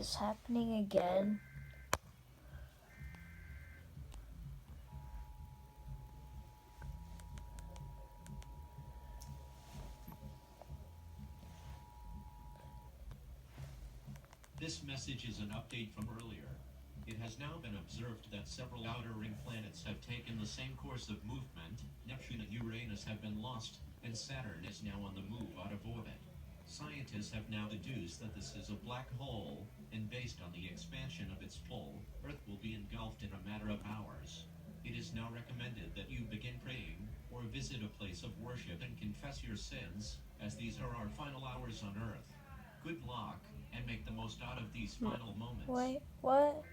this happening again? This message is an update from earlier. It has now been observed that several outer ring planets have taken the same course of movement. Neptune and Uranus have been lost, and Saturn is now on the move out of orbit. Scientists have now deduced that this is a black hole, and based on the expansion of its pull, Earth will be engulfed in a matter of hours. It is now recommended that you begin praying, or visit a place of worship and confess your sins, as these are our final hours on Earth. Good luck, and make the most out of these final moments. Wait, what?